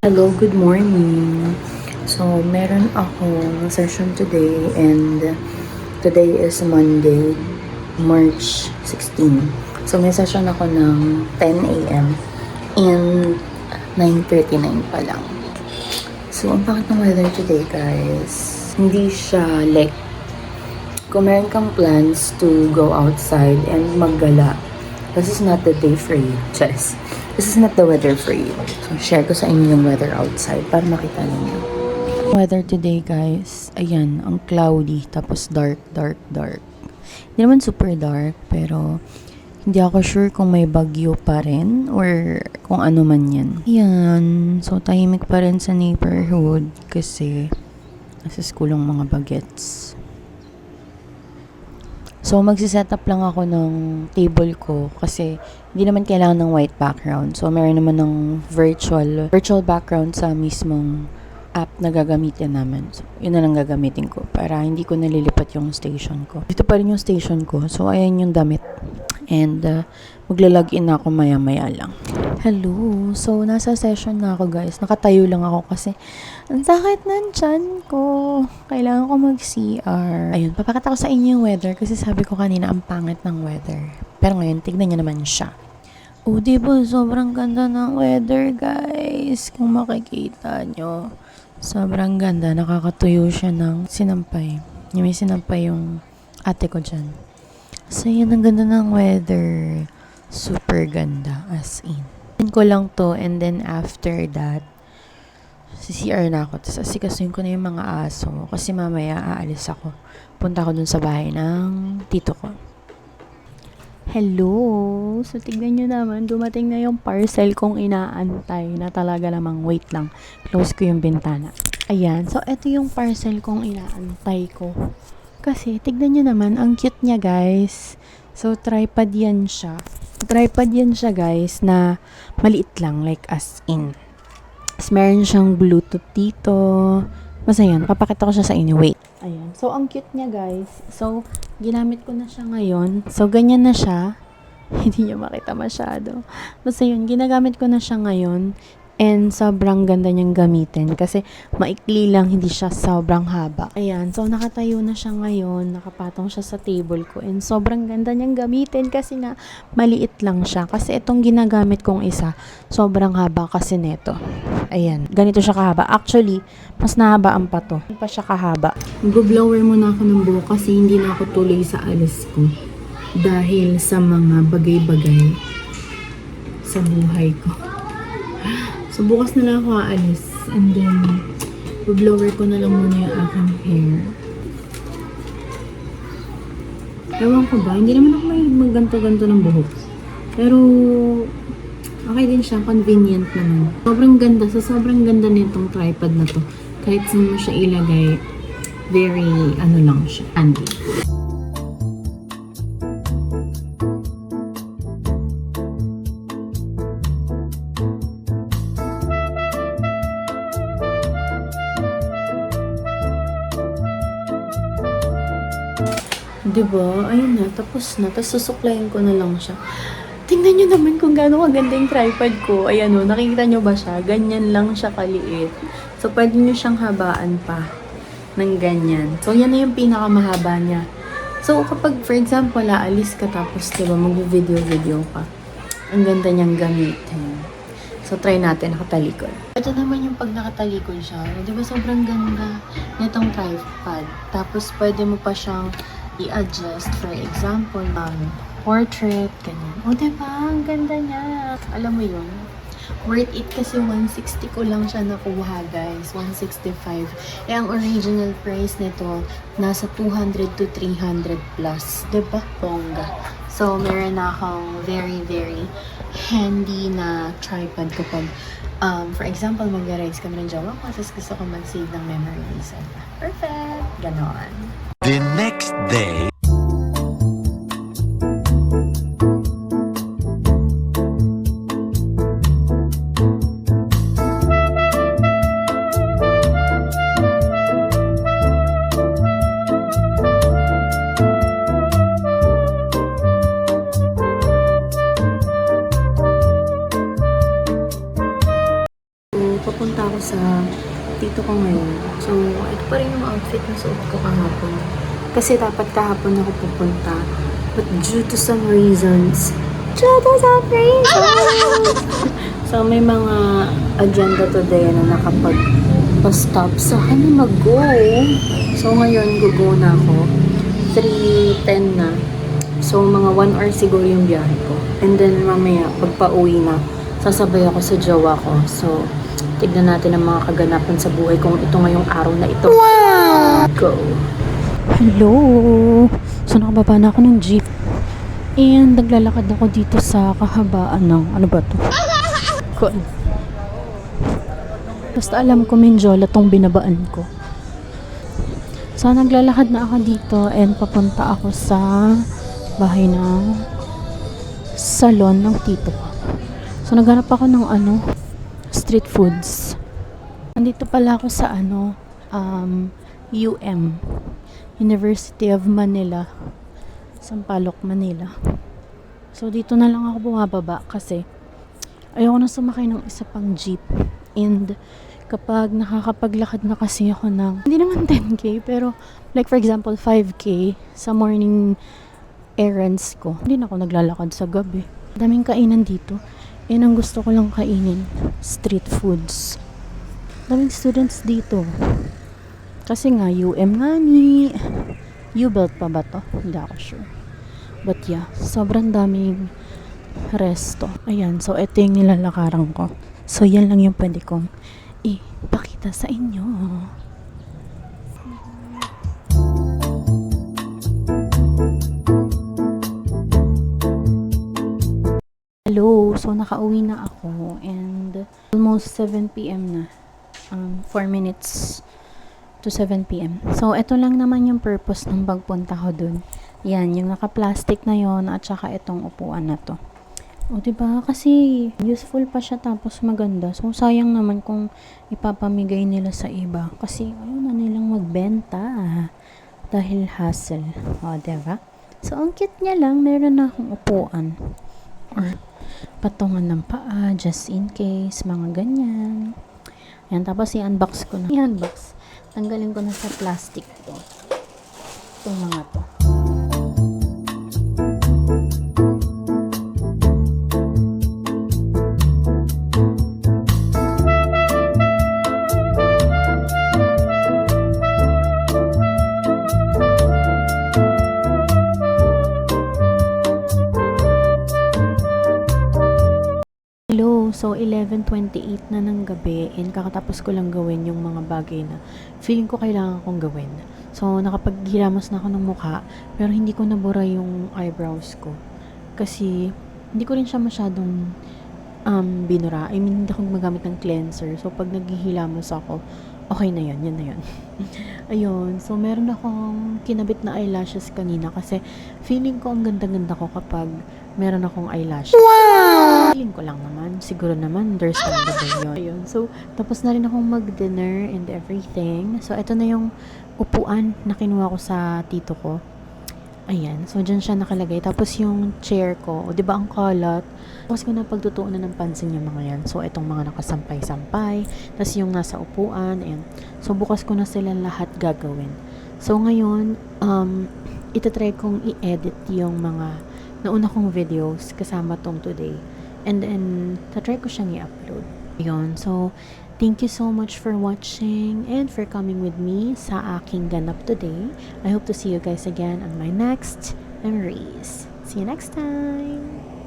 Hello, good morning. So, meron akong session today and today is Monday, March 16. So, may session ako ng 10 a.m. and 9:39 pa lang. So, ang pangit ng weather today, guys. Hindi siya like, kung meron kang plans to go outside and maggala, this is not the day for you. Just, this is not the weather for you. So, share ko sa inyo yung weather outside para makita ninyo. Weather today, guys, ayan, ang cloudy, tapos dark. Hindi naman super dark, pero hindi ako sure kung may bagyo pa rin or kung ano man yan. Ayan, so tahimik pa rin sa neighborhood kasi nasa school ang mga bagets. So, magsiset up lang ako ng table ko kasi hindi naman kailangan ng white background. So, meron naman ng virtual background sa mismong app na gagamitin namin. So, yun na lang gagamitin ko para hindi ko nalilipat yung station ko. Dito pa rin yung station ko. So, ayan yung damit. And, maglalagin na ako maya-maya lang. Hello! So, nasa session na ako, guys. Nakatayo lang ako kasi ang sakit ng tiyan ko. Kailangan ko mag-CR. Ayun, papakita ko sa inyo yung weather kasi sabi ko kanina ang pangit ng weather. Pero ngayon, tignan nyo naman siya. Oh, diba? Sobrang ganda ng weather, guys. Kung makikita nyo. Sobrang ganda. Nakakatuyo siya ng sinampay. Yung may sinampay yung ate ko dyan. So, yun ang ganda ng weather. Super ganda, as in. Ko lang to, and then after that, CR na ako. Tapos asikasuhin ko na yung mga aso. Kasi mamaya aalis ako. Punta ako dun sa bahay ng tito ko. Hello! So, tignan nyo naman, dumating na yung parcel kong inaantay na talaga namang wait lang. Close ko yung bintana. Ayan. So, ito yung parcel kong inaantay ko. Kasi, tignan nyo naman, ang cute niya, guys. So, tripod yan siya. Tripod yan siya, guys, na maliit lang, like as in. Tapos, meron siyang Bluetooth dito. Basta yan, papakita ko siya sa inyo. Wait. Ayan. So, ang cute niya, guys. So, ginamit ko na siya ngayon. So, ganyan na siya. Hindi niyo makita masyado. Basta yun, ginagamit ko na siya ngayon. And sobrang ganda niyang gamitin kasi maikli lang, hindi siya sobrang haba. Ayan, so nakatayo na siya ngayon, nakapatong siya sa table ko and sobrang ganda niyang gamitin kasi nga maliit lang siya. Kasi itong ginagamit kong isa, sobrang haba kasi neto. Ayan, ganito siya kahaba. Actually, mas nahabaan pa to. Hindi pa siya kahaba. Mag-blower muna ako ng buhok kasi hindi na ako tuloy sa alis ko. Dahil sa mga bagay-bagay sa buhay ko. So, bukas na lang ako aalis. And then, blower ko na lang muna yung aking hair. Ewan ko ba? Hindi naman ako may magganto-ganto ng buhok. Pero, okay din siya. Convenient naman. Sobrang ganda. So, sobrang ganda nitong tripod na to. Kahit saan mo siya ilagay, very, lang siya. Handy. Diba? Ayun na, tapos na. Tapos susuklayin ko na lang siya. Tingnan nyo naman kung gaano kaganda yung tripod ko. Ayan o, nakikita nyo ba siya? Ganyan lang siya kaliit. So, pwede nyo siyang habaan pa ng ganyan. So, yan na yung pinakamahaba niya. So, kapag, for example, aalis ka tapos, diba, mag-video ka. Ang ganda niyang gamitin. So, try natin, nakatalikod. Ito naman yung pag nakatalikod siya. Diba, sobrang ganda nitong tripod. Tapos, pwede mo pa siyang i-adjust, for example, portrait, ganyan. O, diba? Ang ganda niya. Alam mo yun? Worth it kasi 160 ko lang siya nakuha, guys. 165. Eh, ang original price nito, nasa 200 to 300 plus. Diba? Bongga. So, meron na akong very, very handy na tripod kapag, for example, mag-rise kami ng jowa ko, tapos gusto ko mag-save ng memories. Perfect! Ganon. The next day. papunta ako sa tito ko ngayon. So, ito pa rin yung outfit na suot ko kahapon. Kasi dapat kahapon ako pupunta. But due to some reasons, so, may mga agenda today na nakapag-stop sa akin na mag-go. So, ngayon, go na ako. 3:10 na. So, mga 1 hour siguro yung biyahe ko. And then, mamaya, pagpa-uwi na, sasabay ako sa jowa ko. So, tignan natin ang mga kaganapan sa buhay kung ito ngayong araw na ito. Wow! Go! Hello! So, nakababa na ako ng jeep. And naglalakad ako dito sa kahabaan ng, ano ba to? Kon. Basta alam ko Menjola tong binabaan ko. So naglalakad na ako dito and papunta ako sa bahay ng salon ng tito ko. So naghanap ako ng street foods. Nandito pala ako sa UM, University of Manila. Sampaloc, Manila. So, dito na lang ako bumababa kasi ayoko na sumakay ng isa pang jeep. And kapag nakakapaglakad na kasi ako ng, hindi naman 10K, pero like for example, 5K sa morning errands ko, hindi na ako naglalakad sa gabi. Daming kainan dito. And ang gusto ko lang kainin, street foods. Daming students dito. Kasi nga, UM nga ni... U-Belt pa ba to? Hindi ako sure. But yeah, sobrang daming resto. Ayan, so ito yung nilalakaran ko. So yan lang yung pwede kong ipakita sa inyo. Hello, so nakauwi na ako and almost 7 p.m. na. 4 minutes to 7 p.m. So, ito lang naman yung purpose ng pagpunta ko dun. Yan, yung naka-plastic na yon at saka itong upuan na to. O, diba? Kasi, useful pa siya tapos maganda. So, sayang naman kung ipapamigay nila sa iba. Kasi, ayun na nilang magbenta. Dahil hassle. O, diba? So, ang cute niya lang. Meron na akong upuan. Or, patungan ng paa, just in case, mga ganyan. Yan, tapos i-unbox ko na. I-unbox. Tanggalin ko na sa plastic to. Itong mga to. Hello, so 11:28 na ng gabi and kakatapos ko lang gawin yung mga bagay na feeling ko kailangan kong gawin. So nakapaghilamos na ako ng mukha pero hindi ko nabura yung eyebrows ko kasi hindi ko rin siya masyadong binura. I mean, hindi ako gumagamit ng cleanser. So pag naghihilamos ako, okay na yun na yun. Ayun, so meron akong kinabit na eyelashes kanina kasi feeling ko ang ganda-ganda ko kapag meron akong eyelashes. Wow! Feeling ko lang naman, siguro naman, understandable yun. Ayun, so tapos na rin akong mag-dinner and everything. So ito na yung upuan na kinuha ko sa tito ko. Ayan, so dyan siya nakalagay. Tapos yung chair ko, o diba ang kalat? Tapos ko na pagtutuunan ng pansin yung mga yan. So itong mga nakasampay-sampay, tapos yung nasa upuan, ayan. So bukas ko na sila lahat gagawin. So ngayon, itatry kong i-edit yung mga nauna kong videos kasama tong today. And then, tatry ko siyang i-upload. Ayun, so thank you so much for watching and for coming with me sa aking ganap today. I hope to see you guys again on my next memories. See you next time!